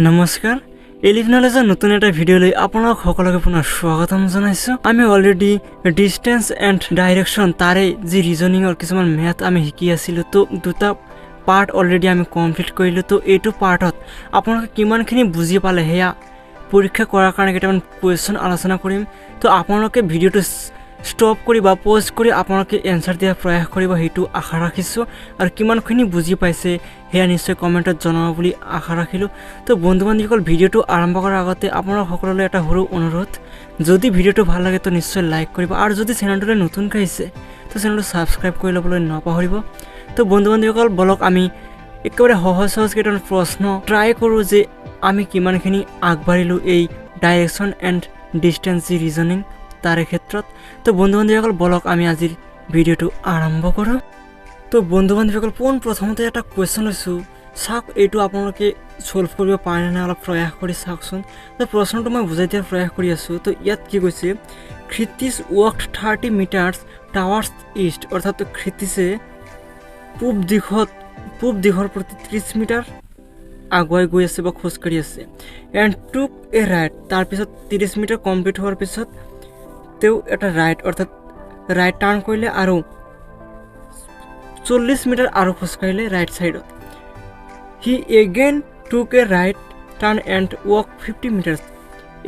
নমস্কাৰ এলিফ নলেজৰ নতুন এটা ভিডিঅ'লৈ আপোনাক সকলোকে পুনৰ স্বাগতম জনাইছো। আমি অলৰেডি ডিস্টেন্স এণ্ড ডাইৰেকশ্যন তাৰে যি ৰিজনিঙৰ কিছুমান মেথ আমি শিকি আছিলোঁ, তো দুটা পাৰ্ট অলৰেডি আমি কমপ্লিট কৰিলোঁ। তো এইটো পাৰ্টত আপোনালোকে কিমানখিনি বুজি পালে সেয়া পৰীক্ষা কৰাৰ কাৰণে কেইটামান কুৱেশ্যন আলোচনা কৰিম। তো আপোনালোকে ভিডিঅ'টো ষ্টপ কৰি বা পজ কৰি আপোনালোকে এনচাৰ দিয়াৰ প্ৰয়াস কৰিব, সেইটো আশা ৰাখিছোঁ। আৰু কিমানখিনি বুজি পাইছে সেয়া নিশ্চয় কমেণ্টত জনাব বুলি আশা ৰাখিলোঁ। তো বন্ধু বান্ধৱীসকল, ভিডিঅ'টো আৰম্ভ কৰাৰ আগতে আপোনালোক সকলোলৈ এটা সৰু অনুৰোধ, যদি ভিডিঅ'টো ভাল লাগে তো নিশ্চয় লাইক কৰিব, আৰু যদি চেনেলটোলৈ নতুনকৈ আহিছে তো চেনেলটো ছাবস্ক্ৰাইব কৰি ল'বলৈ নাপাহৰিব। তো বন্ধু বান্ধৱীসকল, বলক আমি একেবাৰে সহজ সহজ কেইটামান প্ৰশ্ন ট্ৰাই কৰোঁ যে আমি কিমানখিনি আগবাঢ়িলোঁ এই ডাইৰেকশ্যন এণ্ড ডিষ্টেঞ্চ যি ৰিজনিং তাৰে ক্ষেত্ৰত। তো বন্ধু বান্ধৱীসকল, বলক আমি আজিৰ ভিডিঅ'টো আৰম্ভ কৰোঁ। তো বন্ধু বান্ধৱীসকল, প্ৰথমতে এটা কুৱেশ্যন লৈছোঁ, চাওক এইটো আপোনালোকে ছল্ভ কৰিব পাৰে নে অলপ প্ৰয়াস কৰি চাওকচোন। তো প্ৰশ্নটো মই বুজাই দিয়াৰ প্ৰয়াস কৰি আছোঁ। তো ইয়াত কি কৈছে, ক্ষিতিজ ৱাকড 30 মিটাৰ্ছ টাৱাৰ্ছ ইষ্ট, অৰ্থাৎ ক্ষিতিজে পূব দিশৰ প্ৰতি 30 মিটাৰ আগুৱাই গৈ আছে বা খোজকাঢ়ি আছে। এণ্ড টুক এ ৰাইট, তাৰপিছত 30 মিটাৰ কমপ্লিট হোৱাৰ পিছত তেওঁ এটা ৰাইট অৰ্থাৎ ৰাইট টাৰ্ণ কৰিলে আৰু 40 মিটাৰ আৰু খোজকাঢ়িলে ৰাইট ছাইডত। He again took a right turn and walk 50 meters,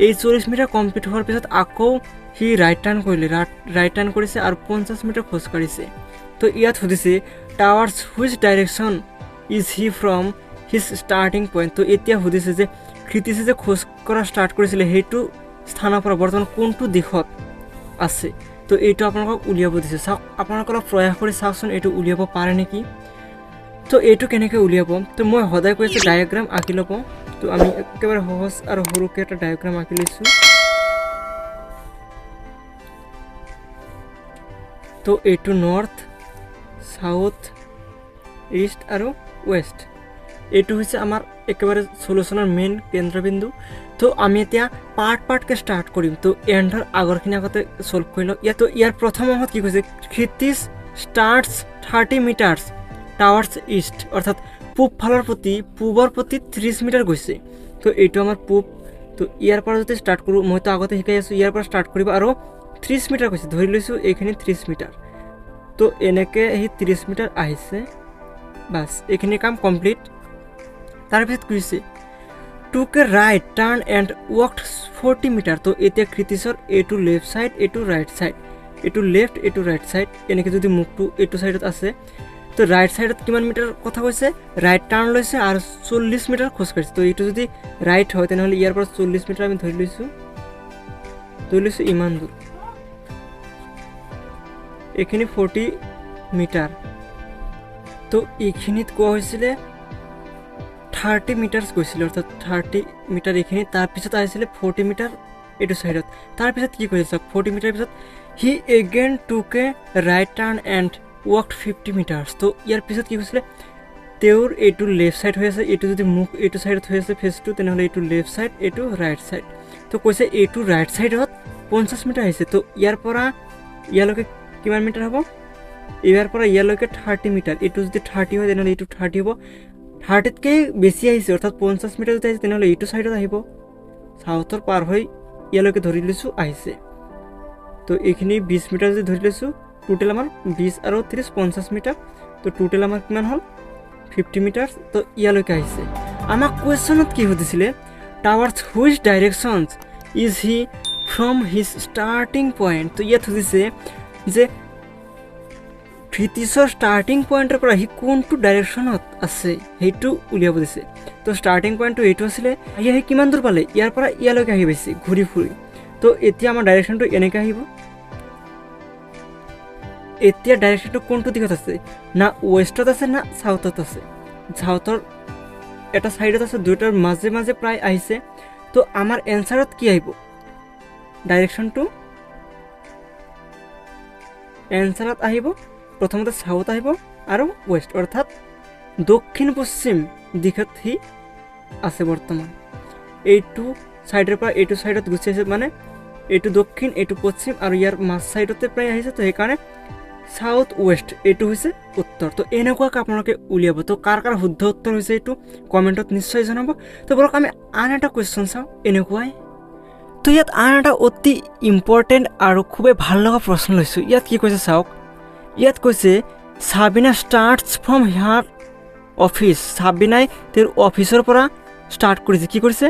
এই 40 মিটাৰ কমপ্লিট হোৱাৰ পিছত আকৌ সি ৰাইট টাৰ্ণ কৰিলে, ৰাইট টাৰ্ণ কৰিছে আৰু 50 মিটাৰ খোজকাঢ়িছে। তো ইয়াত সুধিছে towers which direction is he from his starting point. তো এতিয়া সুধিছে যে ক্ষিতিজে যে খোজ কৰা ষ্টাৰ্ট কৰিছিলে সেইটো স্থানৰ পৰা বৰ্তমান কোনটো দিশত আছে। তো এইটো আপোনালোকক উলিয়াব দিছে। চাওক, আপোনালোকে অলপ প্ৰয়াস কৰি চাওকচোন এইটো উলিয়াব পাৰে নেকি। তো এইটো কেনেকৈ উলিয়াব, তো মই সদায় কৈ আছোঁ ডায়েগ্ৰাম আঁকি ল'ব। তো আমি একেবাৰে সহজ আৰু সৰুকৈ এটা ডায়েগ্ৰাম আঁকি লৈছোঁ। তো এইটো নৰ্থ, চাউথ, ইষ্ট আৰু ৱেষ্ট, এইটো হৈছে আমাৰ একেবাৰে চলিউশ্যনৰ মেইন কেন্দ্ৰবিন্দু। তো আমি এতিয়া পাৰ্টকৈ ষ্টাৰ্ট কৰিম। তো এণ্ডৰ আগৰখিনি আগতে ছল্ভ কৰি লওঁ। ইয়াৰ প্ৰথম অংশত কি কৈছে, Kshitij starts 30 metres towers east, অৰ্থাৎ পূবৰ প্ৰতি 30 মিটাৰ গৈছে। তো এইটো আমাৰ পূব। তো ইয়াৰ পৰা যদি ষ্টাৰ্ট কৰোঁ, মইতো আগতে শিকাই আছোঁ, ইয়াৰ পৰা ষ্টাৰ্ট কৰিব আৰু 30 মিটাৰ কৈছে, ধৰি লৈছোঁ এইখিনি 30 মিটাৰ। তো এনেকৈ সি 30 মিটাৰ আহিছে, বাছ এইখিনি কাম কমপ্লিট। তাৰপিছত কৈছে টুক a right turn and ৱাকড 40 metre. তো এতিয়া ক্ষিতিজৰ এইটো লেফ্ট ছাইড, এইটো ৰাইট ছাইড, এইটো লেফ্ট, এইটো ৰাইট ছাইড, এনেকৈ যদি মুখটো এইটো ছাইডত আছে, তো ৰাইট ছাইডত কিমান মিটাৰ কথা কৈছে, ৰাইট টাৰ্ণ লৈছে আৰু 40 মিটাৰ খোজকাঢ়িছে। তো এইটো যদি ৰাইট হয় তেনেহ'লে ইয়াৰ পৰা 40 মিটাৰ আমি ধৰি লৈছোঁ ইমান দূৰ, এইখিনি 40 মিটাৰ। তো এইখিনিত কোৱা হৈছিলে 30 মিটাৰ্ছ গৈছিলে, অৰ্থাৎ 30 মিটাৰ এইখিনি। তাৰপিছত আহিছিলে 40 মিটাৰ এইটো ছাইডত। তাৰপিছত কি কৰিছে চাওক, 40 মিটাৰ পিছত হি again took a right turn and ৱাকড 50 metres. তো ইয়াৰ পিছত কি কৈছিলে, তেওঁৰ এইটো লেফ্ট ছাইড হৈ আছে, এইটো যদি মুখ এইটো ছাইডত হৈ আছে ফেচটো, তেনেহ'লে এইটো লেফ্ট ছাইড, এইটো ৰাইট ছাইড। তো কৈছে এইটো ৰাইট ছাইডত 50 মিটাৰ আহিছে। তো ইয়াৰ পৰা ইয়ালৈকে কিমান মিটাৰ হ'ব, ইয়াৰ পৰা ইয়ালৈকে 30 মিটাৰ। এইটো যদি 30 হয় তেনেহ'লে এইটো 30 হ'ব। 30তকৈ বেছি আহিছে, অৰ্থাৎ 50 মিটাৰ যদি আহিছে তেনেহ'লে এইটো ছাইডত আহিব, চাউথৰ পাৰ হৈ ইয়ালৈকে ধৰি লৈছোঁ আহিছে। তো এইখিনি 20 মিটাৰ যদি ধৰি লৈছোঁ, টোটেল আমাৰ 20 আৰু 30 50 মিটাৰ। তো টোটেল আমাৰ কিমান হ'ল 50 মিটাৰ। তো ইয়ালৈকে আহিছে। আমাক কুৱেশ্যনত কি সুধিছিলে, towards which directions is he from his starting point. তো ইয়াত সুধিছে যে ক্ষিতিজৰ ষ্টাৰ্টিং পইণ্টৰ পৰা সি কোনটো ডাইৰেকশ্যনত আছে সেইটো উলিয়াব দিছে। তো ষ্টাৰ্টিং পইণ্টটো এইটো আছিলে, আহি কিমান দূৰ পালে, ইয়াৰ পৰা ইয়ালৈকে আহি পাইছে ঘূৰি ফুৰি। তো এতিয়া আমাৰ ডাইৰেকশ্যনটো এনেকৈ আহিব। এতিয়া ডাইৰেকশ্যনটো কোনটো দিশত আছে, না ৱেষ্টত আছে না চাউথত আছে, চাউথৰ এটা ছাইডত আছে, দুয়োটাৰ মাজে মাজে প্ৰায় আহিছে। তো আমাৰ এনচাৰত কি আহিব, ডাইৰেকশ্যনটো এনচাৰত আহিব প্ৰথমতে চাউথ আহিব আৰু ৱেষ্ট, অৰ্থাৎ দক্ষিণ পশ্চিম দিশত সি আছে বৰ্তমান। এইটো ছাইডৰ পৰা এইটো ছাইডত গুচি আহিছে, মানে এইটো দক্ষিণ এইটো পশ্চিম আৰু ইয়াৰ মাজ ছাইডতে প্ৰায় আহিছে। তো সেইকাৰণে সাউথ ওয়েস্ট এইটো হৈছে উত্তৰ। তো এনেকুৱাকৈ আপোনালোকে উলিয়াব। তো কাৰ শুদ্ধ উত্তৰ হৈছে এইটো কমেণ্টত নিশ্চয় জনাব। তো বলক আমি আন এটা কুৱেশ্যন চাওঁ এনেকুৱাই। তো ইয়াত আন এটা অতি ইম্পৰ্টেণ্ট আৰু খুবেই ভাল লগা প্ৰশ্ন লৈছোঁ। ইয়াত কি কৈছে চাওক, ইয়াত কৈছে Sabina starts from her office. সাবিনাই তেওঁৰ অফিচৰ পৰা ষ্টাৰ্ট কৰিছে, কি কৰিছে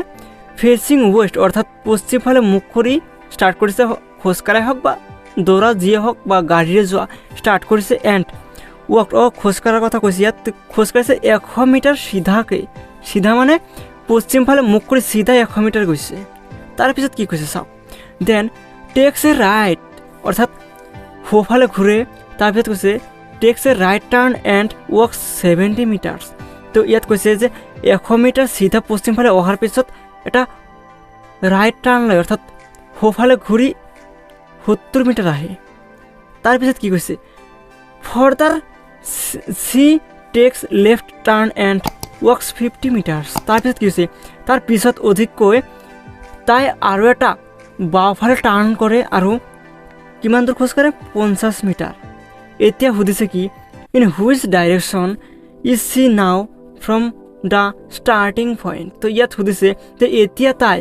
ফেচিং ৱেষ্ট অৰ্থাৎ পশ্চিম ফালে মুখ কৰি ষ্টাৰ্ট কৰিছে, খোজকাঢ়াই হওক বা দৌৰা যিয়ে হওক বা গাড়ীৰে যোৱা ষ্টাৰ্ট কৰিছে। এণ্ড ৱাক খোজকাঢ়াৰ কথা কৈছে, ইয়াত খোজকাঢ়িছে 100 মিটাৰ চিধাকৈ, চিধা মানে পশ্চিম ফালে মুখ কৰি চিধা 100 মিটাৰ গৈছে। তাৰপিছত কি কৈছে চাওক, দেন টেক্স এ ৰাইট অৰ্থাৎ সোঁফালে ঘূৰে। তাৰপিছত কৈছে takes a right turn and walk 70 metres. তো ইয়াত কৈছে যে 100 মিটাৰ চিধা পশ্চিম ফালে অহাৰ পিছত এটা ৰাইট টাৰ্ণ লয় অৰ্থাৎ সোঁফালে ঘূৰি 70 মিটাৰ আহে। তাৰপিছত কি কৈছে further she takes left turn and walks 50 meters. তাৰপিছত কি হৈছে তাৰ পিছত অধিককৈ তাই আৰু এটা বাওঁফালে টাৰ্ণ কৰে আৰু কিমান দূৰ খোজকাঢ়ে 50 মিটাৰ। এতিয়া সুধিছে কি in which direction is she নাও ফ্ৰম দ্য ষ্টাৰ্টিং পইণ্ট। তো ইয়াত সুধিছে যে এতিয়া তাই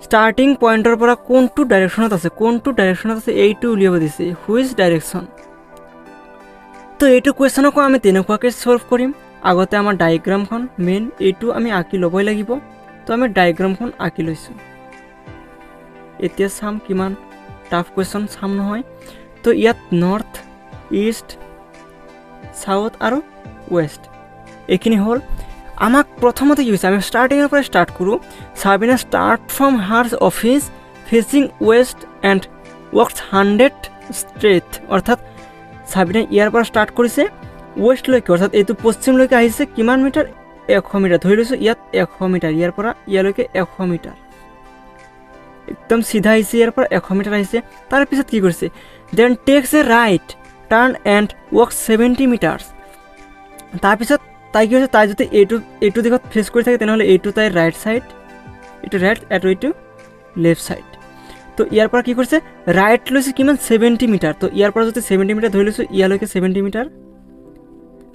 ষ্টাৰ্টিং পইণ্টৰ পৰা কোনটো ডাইৰেকশ্যনত আছে, কোনটো ডাইৰেকশ্যনত আছে এইটো উলিয়াব দিছে, হুইচ ডাইৰেকশ্যন। তো এইটো কুৱেশ্যনকো আমি তেনেকুৱাকৈ ছল্ভ কৰিম। আগতে আমাৰ ডায়েগ্ৰামখন মেইন এইটো আমি আঁকি ল'বই লাগিব। তো আমি ডায়েগ্ৰামখন আঁকি লৈছোঁ। এতিয়া চাম কিমান টাফ কুৱেশ্যন চাম নহয়। তো ইয়াত নৰ্থ ইষ্ট সাউথ আৰু ৱেষ্ট এইখিনি হ'ল। আমাক প্ৰথমতে কি হৈছে আমি ষ্টাৰ্টিঙৰ পৰা ষ্টাৰ্ট কৰোঁ। Sabina start from hers office facing west and walks 100 straight অৰ্থাৎ সাবিনা ইয়াৰ পৰা ষ্টাৰ্ট কৰিছে ৱেষ্টলৈকে অৰ্থাৎ এইটো পশ্চিমলৈকে আহিছে কিমান মিটাৰ 100 মিটাৰ ধৰি লৈছোঁ। ইয়াত 100 মিটাৰ, ইয়াৰ পৰা ইয়ালৈকে 100 মিটাৰ একদম চিধা আহিছে, ইয়াৰ পৰা 100 মিটাৰ আহিছে। তাৰপিছত কি কৰিছে then takes a right turn and walk 70 metres. তাৰপিছত তাই কি হৈছে তাই যদি এইটো দিশত ফেচ কৰি থাকে তেনেহ'লে এইটো তাইৰ ৰাইট ছাইড, এইটো ৰাইট আৰু এইটো লেফ্ট ছাইড। তো ইয়াৰ পৰা কি কৰিছে ৰাইট লৈছে কিমান 70 মিটাৰ। তো ইয়াৰ পৰা যদি 70 মিটাৰ ধৰি লৈছোঁ ইয়ালৈকে 70 মিটাৰ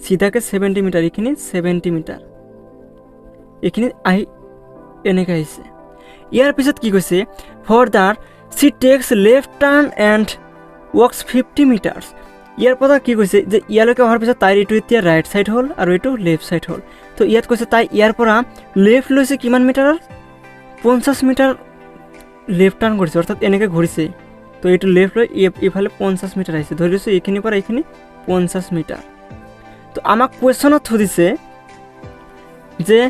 চিধাকৈ 70 মিটাৰ, এইখিনি 70 মিটাৰ, এইখিনি আহি এনেকৈ আহিছে। ইয়াৰ পিছত কি কৈছে further she takes left turn and walks 50 meters. ইয়াৰ পৰা কি কৈছে যে ইয়ালৈকে অহাৰ পিছত তাইৰ এইটো এতিয়া ৰাইট ছাইড হ'ল আৰু এইটো লেফ্ট ছাইড হ'ল। তো ইয়াত কৈছে তাই ইয়াৰ পৰা লেফ্ট লৈছে কিমান মিটাৰৰ 50 মিটাৰ লেফ্ট টাৰ্ণ কৰিছে অৰ্থাৎ এনেকৈ ঘূৰিছে। তো এইটো লেফ্ট লৈ এইফালে 50 মিটাৰ আহিছে, ধৰি লৈছোঁ এইখিনিৰ পৰা এইখিনি 50 মিটাৰ। তো আমাক কুৱেশ্যনত সুধিছে যে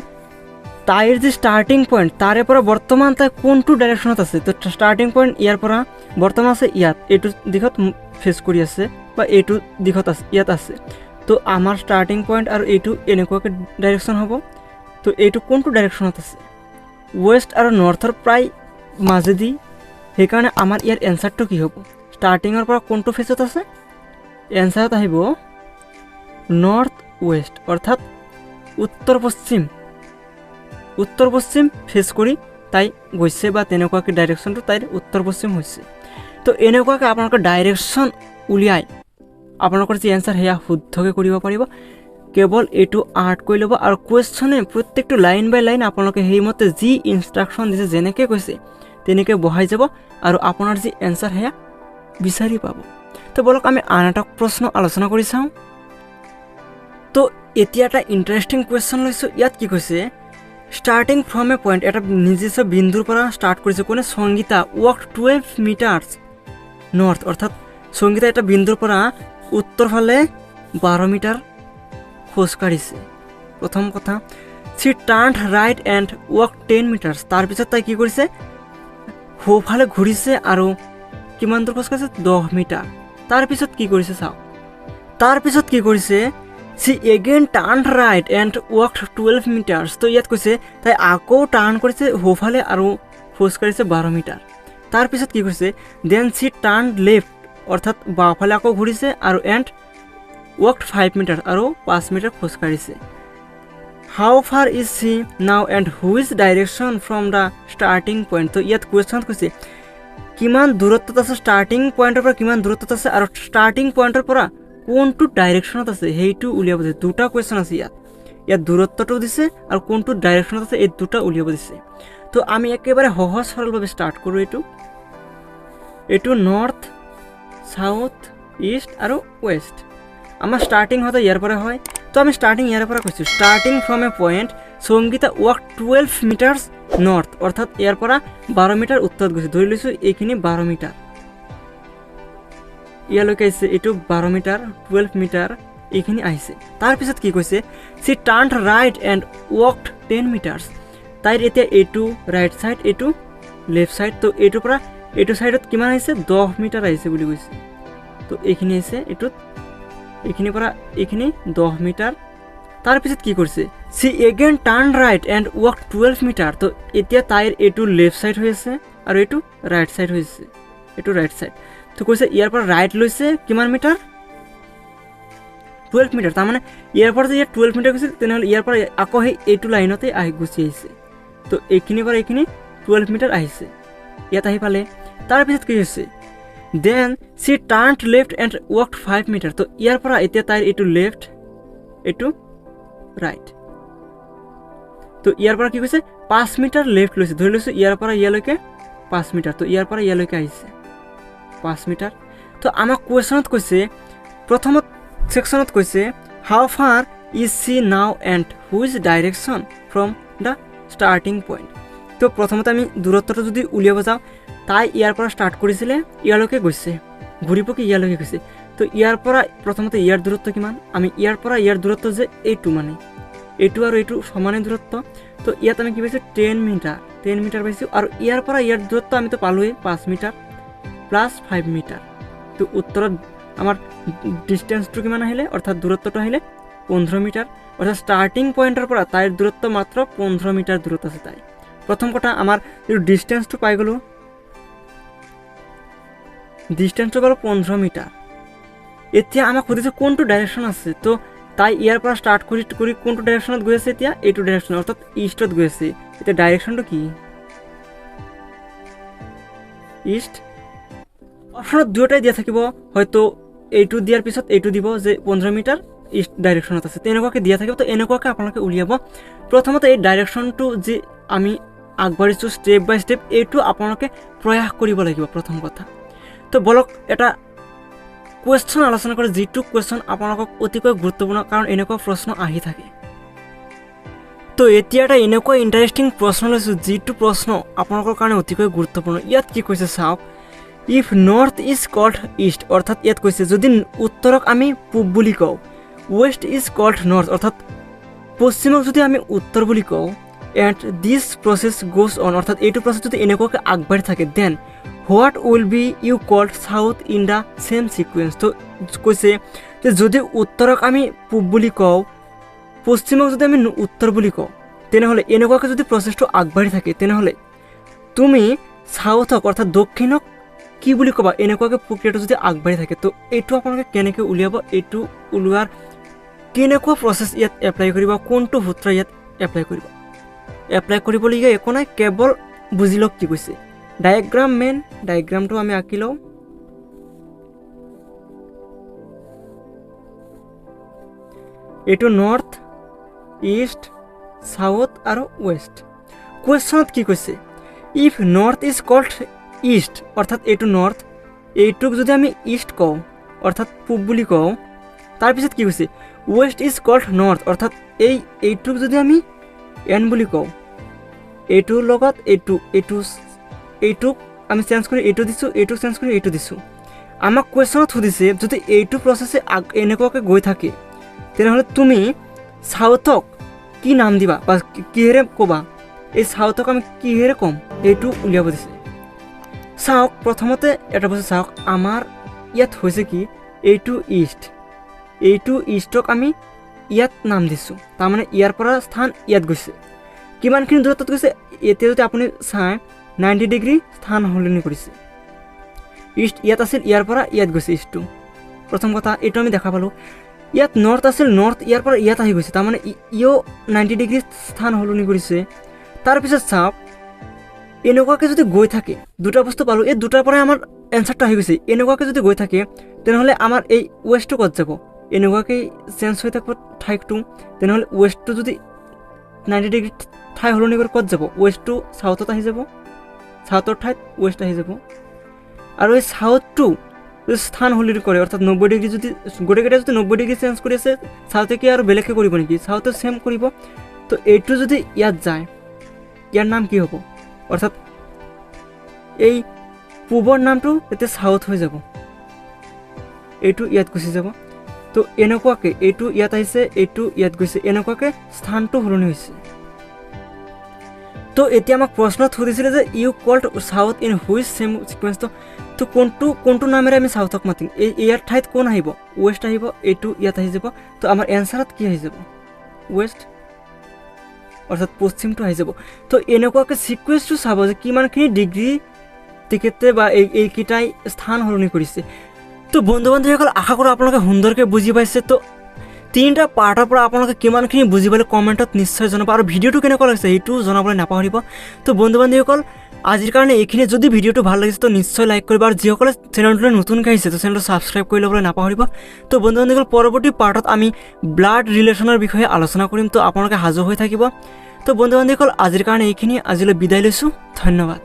তাইৰ যি ষ্টাৰ্টিং পইণ্ট তাৰে পৰা বৰ্তমান তাই কোনটো ডাইৰেকশ্যনত আছে। তো ষ্টাৰ্টিং পইণ্ট ইয়াৰ পৰা বৰ্তমান আছে ইয়াত, এইটো দিশত ফেচ কৰি আছে বা এইটো দিশত আছে ইয়াত আছে। তো আমাৰ ষ্টাৰ্টিং পইণ্ট আৰু এইটো এনেকুৱাকৈ ডাইৰেকশ্যন হ'ব। তো এইটো কোনটো ডাইৰেকশ্যনত আছে ৱেষ্ট আৰু নৰ্থৰ প্ৰায় মাজেদি, সেইকাৰণে আমাৰ ইয়াৰ এনচাৰটো কি হ'ব ষ্টাৰ্টিঙৰ পৰা কোনটো ফেচত আছে এনচাৰত আহিব নৰ্থ ৱেষ্ট অৰ্থাৎ উত্তৰ পশ্চিম ফেচ কৰি তাই গৈছে বা তেনেকুৱাকৈ ডাইৰেকশ্যনটো তাইৰ উত্তৰ পশ্চিম হৈছে। তো এনেকুৱাকৈ আপোনালোকে ডাইৰেকশ্যন উলিয়াই আপোনালোকৰ যি এনচাৰ সেয়া শুদ্ধকৈ কৰিব পাৰিব। কেৱল এইটো আৰ্ট কৰি ল'ব আৰু কুৱেশ্যনে প্ৰত্যেকটো লাইন বাই লাইন আপোনালোকে সেইমতে যি ইনষ্ট্ৰাকশ্যন দিছে যেনেকৈ কৈছে তেনেকৈ বহাই যাব আৰু আপোনাৰ যি এনচাৰ সেয়া বিচাৰি পাব। তো বলক আমি আন এটা প্ৰশ্ন আলোচনা কৰি চাওঁ। তো এতিয়া এটা ইণ্টাৰেষ্টিং কুৱেশ্যন লৈছোঁ। ইয়াত কি কৈছে ষ্টাৰ্টিং ফ্ৰম এ পইণ্ট এটা নিজস্ব বিন্দুৰ পৰা ষ্টাৰ্ট কৰিছে কোনে সংগীতা ৱাক 12 মিটাৰ্ছ নৰ্থ অৰ্থাৎ সংগীতা এটা বিন্দুৰ পৰা উত্তৰ ফালে 12 মিটাৰ খোজকাঢ়িছে। প্ৰথম কথা সি টাৰ্ণ ৰাইট এণ্ড ৱাক 10 মিটাৰ্ছ। তাৰপিছত তাই কি কৰিছে সোঁফালে ঘূৰিছে আৰু কিমান দূৰ খোজকাঢ়িছে 10 মিটাৰ। তাৰপিছত কি কৰিছে চাওক, তাৰপিছত কি কৰিছে she again turn right and walk 12 meters. তো ইয়াত কৈছে তাই আকৌ টাৰ্ণ কৰিছে সোঁফালে আৰু খোজকাঢ়িছে 12 মিটাৰ। তাৰপিছত কি কৰিছে দেন সি টাৰ্ণ লেফ্ট অৰ্থাৎ বাওঁফালে আকৌ ঘূৰিছে আৰু এণ্ড ৱাক 5 মিটাৰ আৰু 5 metre খোজকাঢ়িছে। How ফাৰ is she now and which direction from the starting point. তো ইয়াত কুৱেশ্যনত কৈছে কিমান দূৰত্বত আছে, ষ্টাৰ্টিং পইণ্টৰ পৰা কিমান দূৰত্বত আছে আৰু ষ্টাৰ্টিং পইণ্টৰ পৰা কোনটো ডাইৰেকশ্যনত আছে সেইটো উলিয়াব দিছে। দুটা কুৱেশ্যন আছে ইয়াত দূৰত্বটো দিছে আৰু কোনটো ডাইৰেকশ্যনত আছে এই দুটা উলিয়াব দিছে। তো আমি একেবাৰে সহজ সৰলভাৱে ষ্টাৰ্ট কৰোঁ। এইটো নৰ্থ, সাউথ, ইষ্ট আৰু ৱেষ্ট। আমাৰ ষ্টাৰ্টিং হয়তো ইয়াৰ পৰা হয়, তো আমি ষ্টাৰ্টিং ইয়াৰ পৰা কৈছোঁ। Starting from a point Sangeeta walk 12 metres north, অৰ্থাৎ ইয়াৰ পৰা 12 মিটাৰ উত্তৰত গৈছে। ধৰি লৈছোঁ এইখিনি 12 মিটাৰ, ইয়ালৈকে আহিছে এইটো 12 মিটাৰ, 12 মিটাৰ এইখিনি আহিছে। তাৰপিছত কি কৈছে, she turn right and walked 10 meters. তাইৰ এতিয়া এইটো ৰাইট ছাইড, এইটো লেফ্ট ছাইড। তো এইটোৰ পৰা এইটো ছাইডত কিমান আহিছে, 10 মিটাৰ আহিছে বুলি কৈছে। তো এইখিনি আহিছে এইটোত, এইখিনিৰ পৰা এইখিনি 10 মিটাৰ। তাৰপিছত কি কৰিছে, she again turn right and walk 12 metre. তো এতিয়া তাইৰ এইটো লেফ্ট ছাইড হৈ আছে আৰু এইটো ৰাইট ছাইড হৈ আছে, এইটো ৰাইট ছাইড। তো কৈছে ইয়াৰ পৰা ৰাইট লৈছে কিমান মিটাৰ, 12 মিটাৰ। তাৰমানে ইয়াৰ পৰা যে ইয়াত 12 মিটাৰ গৈছিল, তেনেহ'লে ইয়াৰ পৰা আকৌ সেই এইটো লাইনতে গুচি আহিছে। তো এইখিনিৰ পৰা এইখিনি 12 মিটাৰ আহিছে, ইয়াত আহি পালে। তাৰপিছত কি হৈছে, then she turn left and walked 5 meter. তো ইয়াৰ পৰা এতিয়া তাইৰ এইটো লেফ্ট, এইটো ৰাইট। তো ইয়াৰ পৰা কি কৈছে, 5 মিটাৰ লেফ্ট লৈছে। ধৰি লৈছোঁ ইয়াৰ পৰা ইয়ালৈকে 5 মিটাৰ। তো ইয়াৰ পৰা ইয়ালৈকে আহিছে 5 মিটাৰ। তো আমাক কুৱেশ্যনত কৈছে, প্ৰথমত ছেকশ্যনত কৈছে হাউ ফাৰ ইজ চি নাও and which direction from the starting point. তো প্ৰথমতে আমি দূৰত্বটো যদি উলিয়াব যাওঁ, তাই ইয়াৰ পৰা ষ্টাৰ্ট কৰিছিলে, ইয়ালৈকে গৈছে, ঘূৰি পকি ইয়ালৈকে গৈছে। তো ইয়াৰ পৰা প্ৰথমতে ইয়াৰ দূৰত্ব কিমান, আমি ইয়াৰ পৰা ইয়াৰ দূৰত্ব যে এইটো, মানে এইটো আৰু এইটো সমানে দূৰত্ব। তো ইয়াত আমি কি পাইছোঁ, 10 মিটাৰ পাইছোঁ। আৰু ইয়াৰ পৰা ইয়াৰ দূৰত্ব আমিতো পালোৱেই 5 মিটাৰ প্লাছ 5 মিটাৰ। তো উত্তৰত আমাৰ ডিষ্টেঞ্চটো কিমান আহিলে, অৰ্থাৎ দূৰত্বটো আহিলে 15 মিটাৰ। অৰ্থাৎ ষ্টাৰ্টিং পইণ্টৰ পৰা তাইৰ দূৰত্ব মাত্ৰ 15 মিটাৰ দূৰত আছে তাই। প্ৰথম কথা আমাৰ যিটো ডিষ্টেঞ্চটো পাই গ'লোঁ, ডিষ্টেঞ্চটো পালোঁ 15 মিটাৰ। এতিয়া আমাক সুধিছে কোনটো ডাইৰেকশ্যন আছে। তো তাই ইয়াৰ পৰা ষ্টাৰ্ট কৰি কোনটো ডাইৰেকশ্যনত গৈ আছে, এতিয়া এইটো ডাইৰেকশ্যন, অৰ্থাৎ ইষ্টত গৈ আছে। এতিয়া ডাইৰেকশ্যনটো কি, ইষ্ট। অপশ্যনত দুয়োটাই দিয়া থাকিব, হয়তো এইটো দিয়াৰ পিছত এইটো দিব যে 15 মিটাৰ ইষ্ট ডাইৰেকশ্যনত আছে, তেনেকুৱাকৈ দিয়া থাকিব। তো এনেকুৱাকৈ আপোনালোকে উলিয়াব। প্ৰথমতে এই ডাইৰেকশ্যনটো যি আমি আগবাঢ়িছোঁ ষ্টেপ বাই ষ্টেপ, এইটো আপোনালোকে প্ৰয়াস কৰিব লাগিব প্ৰথম কথা। তো বলক এটা কুৱেশ্যন আলোচনা কৰে, যিটো কুৱেশ্যন আপোনালোকক অতিকৈ গুৰুত্বপূৰ্ণ, কাৰণ এনেকুৱা প্ৰশ্ন আহি থাকে। তো এতিয়া এটা এনেকুৱা ইণ্টাৰেষ্টিং প্ৰশ্ন লৈছোঁ, যিটো প্ৰশ্ন আপোনালোকৰ কাৰণে অতিকৈ গুৰুত্বপূৰ্ণ। ইয়াত কি কৈছে চাওক, if north is called east, অৰ্থাৎ ইয়াত কৈছে যদি উত্তৰক আমি পূব বুলি কওঁ, ৱেষ্ট ইজ কল্ড নৰ্থ, অৰ্থাৎ পশ্চিমক যদি আমি উত্তৰ বুলি কওঁ, and this process goes on, অৰ্থাৎ এইটো প্ৰচেছ যদি এনেকুৱাকৈ আগবাঢ়ি থাকে, then what will be you called south in the same sequence. তো কৈছে যে যদি উত্তৰক আমি পূব বুলি কওঁ, পশ্চিমক যদি আমি উত্তৰ বুলি কওঁ, তেনেহ'লে এনেকুৱাকৈ যদি প্ৰচেছটো আগবাঢ়ি থাকে, তেনেহ'লে তুমি চাউথক অৰ্থাৎ দক্ষিণক কি বুলি ক'বা, এনেকুৱাকৈ প্ৰক্ৰিয়াটো যদি আগবাঢ়ি থাকে। তো এইটো আপোনালোকে কেনেকৈ উলিয়াব, এইটো ওলোৱাৰ কেনেকুৱা প্ৰচেছ ইয়াত এপ্লাই কৰিব, কোনটো সূত্ৰ ইয়াত এপ্লাই কৰিব। এপ্লাই কৰিবলগীয়া একো নাই, কেৱল বুজি লওক কি কৈছে। ডায়েগ্ৰাম মেইন, ডায়েগ্ৰামটো আমি আঁকি লওঁ। এইটো নৰ্থ, ইষ্ট, সাউথ আৰু ৱেষ্ট। কুৱেশ্যনত কি কৈছে, if north is called east, অৰ্থাৎ এইটো নৰ্থ, এইটোক যদি আমি ইষ্ট কওঁ, অৰ্থাৎ পূব বুলি কওঁ, তাৰপিছত কি কৈছে, ৱেষ্ট ইজ কল্ড নৰ্থ, অৰ্থাৎ এইটোক যদি আমি এন বুলি কওঁ, এইটোৰ লগত এইটোক আমি চেঞ্জ কৰি এইটো দিছোঁ, এইটোক চেঞ্জ কৰি এইটো দিছোঁ। আমাক কুৱেশ্যনত সুধিছে যদি এইটো প্ৰচেছে এনেকুৱাকৈ গৈ থাকে, তেনেহ'লে তুমি চাউথক কি নাম দিবা বা কিহেৰে ক'বা, এই চাউথক আমি কিহেৰে ক'ম, এইটো উলিয়াব দিছে। চাওক প্ৰথমতে এটা বস্তু চাওক, আমাৰ ইয়াত হৈছে কি, এইটো ইষ্টক আমি ইয়াত নাম দিছোঁ, তাৰমানে ইয়াৰ পৰা স্থান ইয়াত গৈছে। কিমানখিনি দূৰত্বত গৈছে, এতিয়া যদি আপুনি চাই 90 ডিগ্ৰী স্থান সলনি কৰিছে। ইষ্ট ইয়াত আছিল, ইয়াৰ পৰা ইয়াত গৈছে ইষ্টটো। প্ৰথম কথা এইটো আমি দেখা পালোঁ। ইয়াত নৰ্থ আছিল, নৰ্থ ইয়াৰ পৰা ইয়াত আহি গৈছে, তাৰমানে ইও 90 ডিগ্ৰী স্থান সলনি কৰিছে। তাৰপিছত চাওক এনেকুৱাকৈ যদি গৈ থাকে দুটা বস্তু পালোঁ, এই দুটাৰ পৰাই আমাৰ এনচাৰটো আহি গৈছে। এনেকুৱাকৈ যদি গৈ থাকে তেনেহ'লে আমাৰ এই ৱেষ্টটো ক'ত যাব? এনেকুৱাকৈ চেঞ্জ হৈ থাকিব ঠাইটো, তেনেহ'লে ৱেষ্টটো যদি 90 ডিগ্ৰী ঠাই সলনি কৰি ক'ত যাব? ৱেষ্টটো চাউথত আহি যাব, চাউথৰ ঠাইত ৱেষ্ট আহি যাব। আৰু এই চাউথটো যদি স্থান সলনি কৰে অৰ্থাৎ 90 ডিগ্ৰী যদি গোটেইকেইটা যদি 90 ডিগ্ৰী চেঞ্জ কৰি আছে, চাউথে কি আৰু বেলেগকৈ কৰিব নেকি? চাউথে চেম কৰিব। তো এইটো যদি ইয়াত যায় ইয়াৰ নাম কি হ'ব? অৰ্থাৎ এই পূবৰ নামটো এতিয়া চাউথ হৈ যাব, এইটো ইয়াত গুচি যাব। তো এনেকুৱাকৈ এইটো ইয়াত আহিছে, এইটো ইয়াত গৈছে, এনেকুৱাকৈ স্থানটো সলনি হৈছে। তো এতিয়া আমাক প্ৰশ্নত সুধিছিলে যে you called south in which same sequence. তো কোনটো নামেৰে আমি চাউথক মাতিম? ইয়াৰ ঠাইত কোন আহিব? ৱেষ্ট আহিব, এইটো ইয়াত আহি যাব। তো আমাৰ এনচাৰত কি আহি যাব? ৱেষ্ট, অৰ্থাৎ পশ্চিমটো আহি যাব। তো এনেকুৱাকৈ ছিকুৱেঞ্চটো চাব যে কিমানখিনি ডিগ্ৰী তেখেতে বা এইকেইটাই স্থান সলনি কৰিছে। তো বন্ধু বান্ধৱীসকল, আশা কৰোঁ আপোনালোকে সুন্দৰকৈ বুজি পাইছে। তো 3টা পাৰ্টৰ পৰা আপোনালোকে কিমানখিনি বুজি পালে কমেণ্টত নিশ্চয় জনাব, আৰু ভিডিঅ'টো কেনেকুৱা লাগিছে সেইটো জনাবলৈ নাপাহৰিব। তো বন্ধু বান্ধৱীসকল, আজিৰ কাৰণে এইখিনি। যদি ভিডিঅ'টো ভাল লাগিছে তো নিশ্চয় লাইক কৰিব, আৰু যিসকলে চেনেলটোলৈ নতুনকৈ আহিছে তো চেনেলটো ছাবস্ক্ৰাইব কৰি ল'বলৈ নাপাহৰিব। তো বন্ধু বান্ধৱীসকল, পৰৱৰ্তী পাৰ্টত আমি ব্লাড ৰিলেশ্যনৰ বিষয়ে আলোচনা কৰিম। তো আপোনালোকে সাজু হৈ থাকিব। তো বন্ধু বান্ধৱীসকল, আজিৰ কাৰণে এইখিনি। আজিলৈ বিদায় লৈছোঁ। ধন্যবাদ।